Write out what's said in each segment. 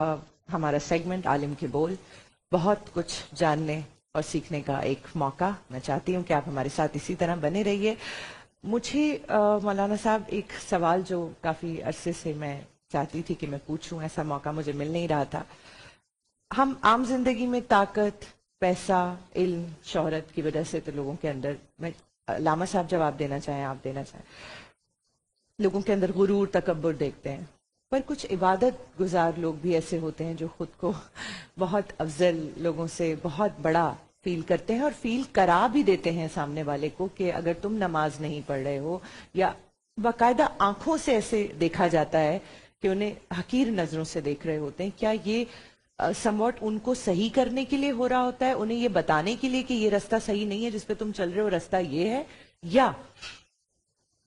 ہمارا سیگمنٹ عالم کے بول، بہت کچھ جاننے اور سیکھنے کا ایک موقع. میں چاہتی ہوں کہ آپ ہمارے ساتھ اسی طرح بنے رہیے. مجھے مولانا صاحب ایک سوال جو کافی عرصے سے میں چاہتی تھی کہ میں پوچھوں، ایسا موقع مجھے مل نہیں رہا تھا. ہم عام زندگی میں طاقت، پیسہ، علم، شہرت کی وجہ سے تو لوگوں کے اندر، میں علامہ صاحب جواب دینا چاہیں، آپ دینا چاہیں، لوگوں کے اندر غرور، تکبر دیکھتے ہیں. پر کچھ عبادت گزار لوگ بھی ایسے ہوتے ہیں جو خود کو بہت افضل، لوگوں سے بہت بڑا فیل کرتے ہیں اور فیل کرا بھی دیتے ہیں سامنے والے کو کہ اگر تم نماز نہیں پڑھ رہے ہو، یا باقاعدہ آنکھوں سے ایسے دیکھا جاتا ہے کہ انہیں حقیر نظروں سے دیکھ رہے ہوتے ہیں. کیا یہ سم واٹ ان کو صحیح کرنے کے لیے ہو رہا ہوتا ہے، انہیں یہ بتانے کے لیے کہ یہ رستہ صحیح نہیں ہے جس پہ تم چل رہے ہو، رستہ یہ ہے، یا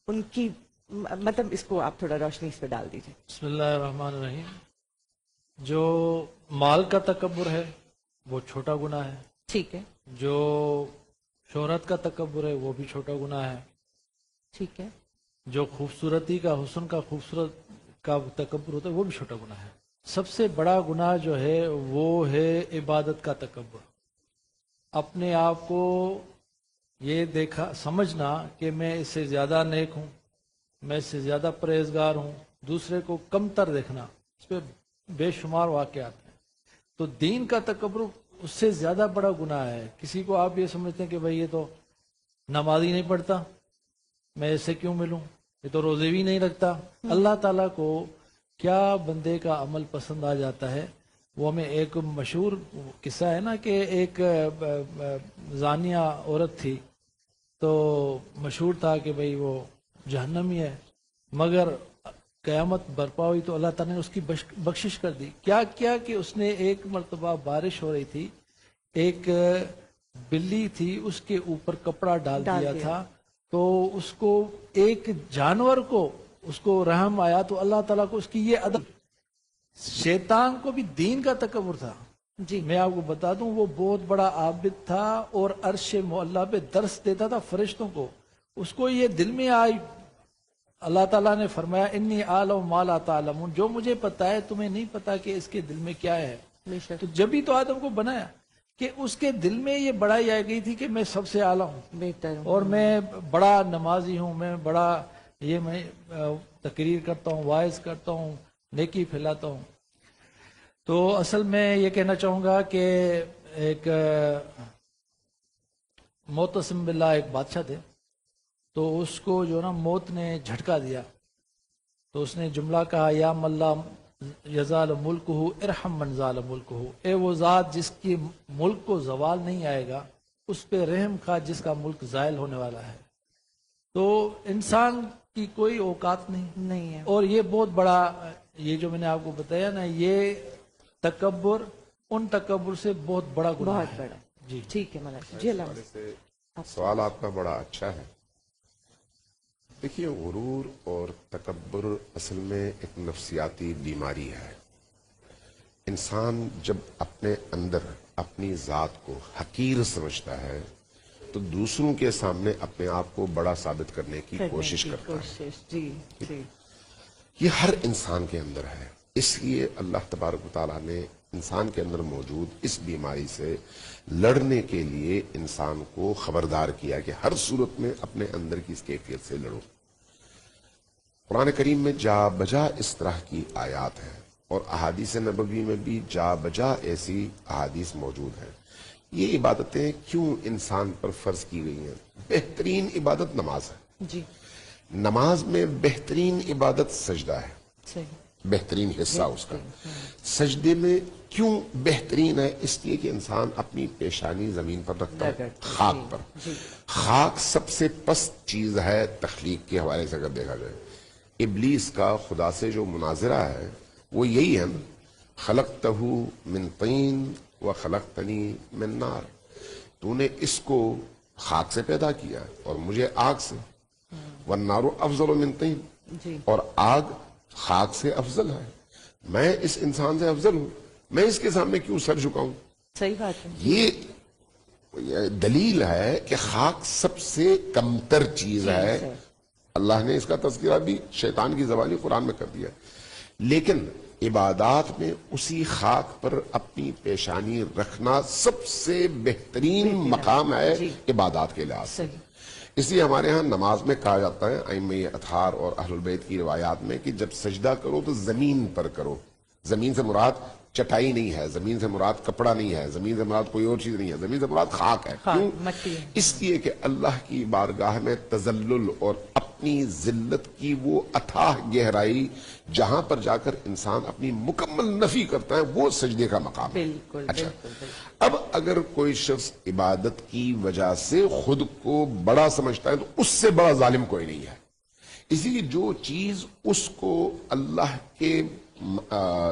ان کی مطلب اس کو آپ تھوڑا روشنی اس پہ ڈال دیجیے. بسم اللہ الرحمن الرحیم. جو مال کا تکبر ہے وہ چھوٹا گناہ ہے. ٹھیک ہے. جو شہرت کا تکبر ہے وہ بھی چھوٹا گناہ ہے. ٹھیک ہے. جو خوبصورتی کا، حسن کا، خوبصورت کا تکبر ہوتا ہے وہ بھی چھوٹا گناہ ہے. سب سے بڑا گناہ جو ہے وہ ہے عبادت کا تکبر. اپنے آپ کو یہ دیکھا سمجھنا کہ میں اس سے زیادہ نیک ہوں، میں اس سے زیادہ پرہیزگار ہوں، دوسرے کو کم تر دیکھنا، اس پہ بے شمار واقعات ہیں. تو دین کا تکبر اس سے زیادہ بڑا گناہ ہے. کسی کو آپ یہ سمجھتے ہیں کہ بھئی یہ تو نماز ہی نہیں پڑھتا، میں اس سے کیوں ملوں، یہ تو روزے بھی نہیں رکھتا. اللہ تعالیٰ کو کیا بندے کا عمل پسند آ جاتا ہے. وہ ہمیں ایک مشہور قصہ ہے نا کہ ایک زانیہ عورت تھی، تو مشہور تھا کہ بھئی وہ جہنمی ہے، مگر قیامت برپا ہوئی تو اللہ تعالیٰ نے اس کی بخشش کر دی. کیا کیا کہ اس نے ایک مرتبہ بارش ہو رہی تھی، ایک بلی تھی اس کے اوپر کپڑا ڈال دیا تھا، تو اس کو ایک جانور کو اس کو رحم آیا تو اللہ تعالیٰ کو اس کی یہ ادب. شیطان کو بھی دین کا تکبر تھا. جی میں آپ کو بتا دوں وہ بہت بڑا عابد تھا اور عرش معلیٰ پہ درس دیتا تھا فرشتوں کو. اس کو یہ دل میں آئی، اللہ تعالیٰ نے فرمایا انی اعلم ما لا تعلمون، جو مجھے پتا ہے تمہیں نہیں پتا کہ اس کے دل میں کیا ہے. تو جبھی تو آدم کو بنایا کہ اس کے دل میں یہ بڑائی آ گئی تھی کہ میں سب سے اعلیٰ ہوں، بہتر ہوں، اور میں بڑا نمازی ہوں، میں بڑا یہ میں تقریر کرتا ہوں، واعظ کرتا ہوں، نیکی پھیلاتا ہوں. تو اصل میں یہ کہنا چاہوں گا کہ ایک معتصم باللہ ایک بادشاہ تھے، تو اس کو جو نا موت نے جھٹکا دیا، تو اس نے جملہ کہا یا ملا یزال ملکہ ارحم من زال ملکہ، اے وہ ذات جس کی ملک کو زوال نہیں آئے گا اس پہ رحم خواہ جس کا ملک زائل ہونے والا ہے. تو انسان کی کوئی اوقات نہیں ہے. اور یہ بہت بڑا، یہ جو میں نے آپ کو بتایا نا، یہ تکبر ان تکبر سے بہت بڑا گناہ ہے. بہت بڑا. جی ٹھیک ہے مولانا جی. سوال آپ کا بڑا اچھا ہے. دیکھیے، غرور اور تکبر اصل میں ایک نفسیاتی بیماری ہے. انسان جب اپنے اندر اپنی ذات کو حقیر سمجھتا ہے تو دوسروں کے سامنے اپنے آپ کو بڑا ثابت کرنے کی کوشش کرتا ہے. جی جی. یہ ہر انسان کے اندر ہے. اس لیے اللہ تبارک و تعالیٰ نے انسان کے اندر موجود اس بیماری سے لڑنے کے لیے انسان کو خبردار کیا کہ ہر صورت میں اپنے اندر کی اس کیفیت سے لڑو. قرآن کریم میں جا بجا اس طرح کی آیات ہیں اور احادیث نبوی میں بھی جا بجا ایسی احادیث موجود ہیں. یہ عبادتیں کیوں انسان پر فرض کی گئی ہیں؟ بہترین عبادت نماز ہے. جی. نماز میں بہترین عبادت سجدہ ہے. صحیح. بہترین حصہ اس کا. سجدے میں کیوں بہترین ہے؟ اس لیے کہ انسان اپنی پیشانی زمین پر رکھتا ہے، خاک پر. خاک سب سے پست چیز ہے تخلیق کے حوالے سے اگر دیکھا جائے. ابلیس کا خدا سے جو مناظرہ ہے وہ یہی ہے نا، خلقتہ من طین وخلقتنی من نار، تو نے اس کو خاک سے پیدا کیا اور مجھے آگ سے. والنار افضل من طین، اور آگ خاک سے افضل ہے. میں اس انسان سے افضل ہوں، میں اس کے سامنے کیوں سر جھکاؤں؟ صحیح بات ہے. یہ دلیل ہے کہ خاک سب سے کمتر چیز ہے. اللہ نے اس کا تذکرہ بھی شیطان کی زبانی قرآن میں کر دیا. لیکن عبادات میں اسی خاک پر اپنی پیشانی رکھنا سب سے بہترین مقام ہے عبادات کے لحاظ سے. اس لیے ہمارے ہاں نماز میں کہا جاتا ہے ائمہ اطہار اور اہل البیت کی روایات میں کہ جب سجدہ کرو تو زمین پر کرو. زمین سے مراد چٹائی نہیں ہے, زمین سے مراد کپڑا نہیں ہے, زمین سے مراد کوئی اور چیز نہیں ہے, زمین سے مراد خاک ہے. کیوں؟ اس لیے کہ اللہ کی بارگاہ میں تذلل اور اپنی ذلت کی وہ اتھاہ گہرائی جہاں پر جا کر انسان اپنی مکمل نفی کرتا ہے وہ سجدے کا مقام ہے. اچھا, اب اگر کوئی شخص عبادت کی وجہ سے خود کو بڑا سمجھتا ہے تو اس سے بڑا ظالم کوئی نہیں ہے. اسی لیے جو چیز اس کو اللہ کے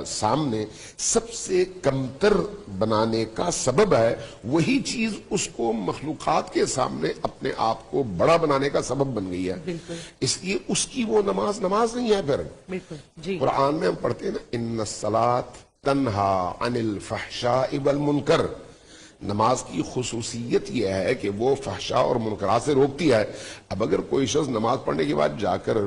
سامنے سب سے کمتر بنانے کا سبب ہے وہی چیز اس کو مخلوقات کے سامنے اپنے آپ کو بڑا بنانے کا سبب بن گئی ہے. اس لیے اس کی وہ نماز نہیں ہے. پھر قرآن میں ہم پڑھتے ہیں نا ان الصلاۃ تنہا عن الفحشاء والمنکر. نماز کی خصوصیت یہ ہے کہ وہ فحشاء اور منکرات سے روکتی ہے. اب اگر کوئی شخص نماز پڑھنے کے بعد جا کر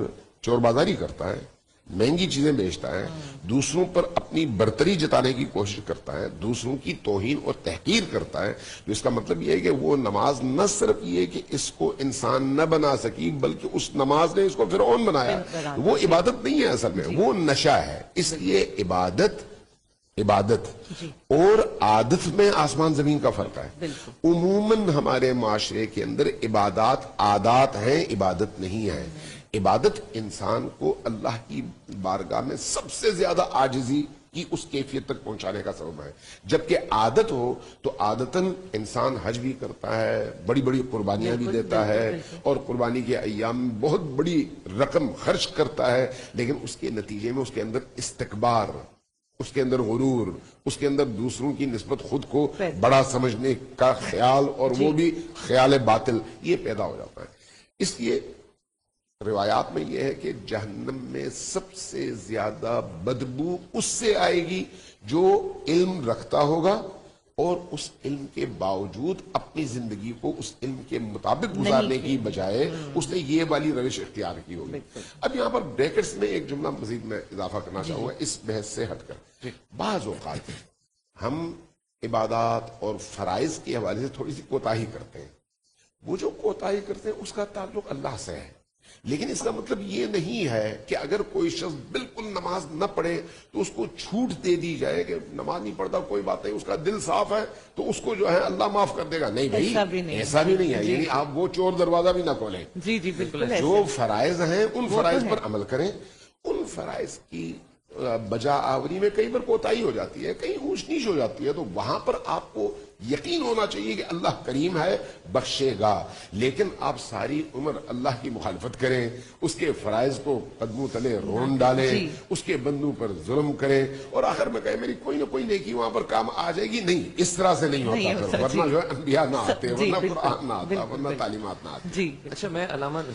چور بازاری کرتا ہے, مہنگی چیزیں بیچتا ہے, دوسروں پر اپنی برتری جتانے کی کوشش کرتا ہے, دوسروں کی توہین اور تحقیر کرتا ہے, تو اس کا مطلب یہ ہے کہ وہ نماز نہ صرف یہ کہ اس کو انسان نہ بنا سکی بلکہ اس نماز نے اس کو فرعون بنایا. وہ عبادت نہیں ہے, اصل میں وہ نشہ ہے. اس لیے عبادت اور عادت میں آسمان زمین کا فرق ہے. عموماً ہمارے معاشرے کے اندر عبادات عادات ہیں, عبادت نہیں ہے. عبادت انسان کو اللہ کی بارگاہ میں سب سے زیادہ عاجزی کی اس کیفیت تک پہنچانے کا سبب ہے. جبکہ عادت ہو تو عادتاً انسان حج بھی کرتا ہے, بڑی بڑی قربانیاں بھی دیتا ہے, اور قربانی کے ایام میں بہت بڑی رقم خرچ کرتا ہے, لیکن اس کے نتیجے میں اس کے اندر استکبار, اس کے اندر غرور, اس کے اندر دوسروں کی نسبت خود کو بڑا سمجھنے کا خیال, اور وہ بھی خیال باطل, یہ پیدا ہو جاتا ہے. اس لیے روایات میں یہ ہے کہ جہنم میں سب سے زیادہ بدبو اس سے آئے گی جو علم رکھتا ہوگا اور اس علم کے باوجود اپنی زندگی کو اس علم کے مطابق گزارنے کی بجائے اس نے یہ والی روش اختیار کی ہوگی. اب یہاں پر بریکٹس میں ایک جملہ مزید میں اضافہ کرنا چاہوں گا اس بحث سے ہٹ کر. بعض اوقات ہم عبادات اور فرائض کے حوالے سے تھوڑی سی کوتاہی کرتے ہیں. وہ جو کوتاہی کرتے ہیں اس کا تعلق اللہ سے ہے, لیکن اس کا مطلب یہ نہیں ہے کہ اگر کوئی شخص بالکل نماز نہ پڑھے تو اس کو چھوٹ دے دی جائے کہ نماز نہیں پڑھتا کوئی بات نہیں, اس کا دل صاف ہے تو اس کو جو ہے اللہ معاف کر دے گا. نہیں بھائی, ایسا بھی نہیں ہے. یعنی آپ وہ چور دروازہ بھی نہ کھولیں. جو فرائض ہیں ان فرائض پر عمل کریں. ان فرائض کی بجا آوری میں کئی بار کوتاہی ہو جاتی ہے, کہیں اونچ نیچ ہو جاتی ہے, تو وہاں پر آپ کو یقین ہونا چاہیے کہ اللہ کریم ہے, بخشے گا. لیکن آپ ساری عمر اللہ کی مخالفت کریں, اس کے فرائض کو قدموں تلے رون ڈالیں, اس کے بندوں پر ظلم کریں, اور آخر میں کہیں میری کوئی نہ کوئی نیکی وہاں پر کام آ جائے گی. نہیں, اس طرح سے نہیں ہوتا. ورنہ جو ہے انبیاء نہ آتے, ورنہ قرآن نہ آتا, ورنہ تعلیمات نہ آتی. اچھا, میں علامہ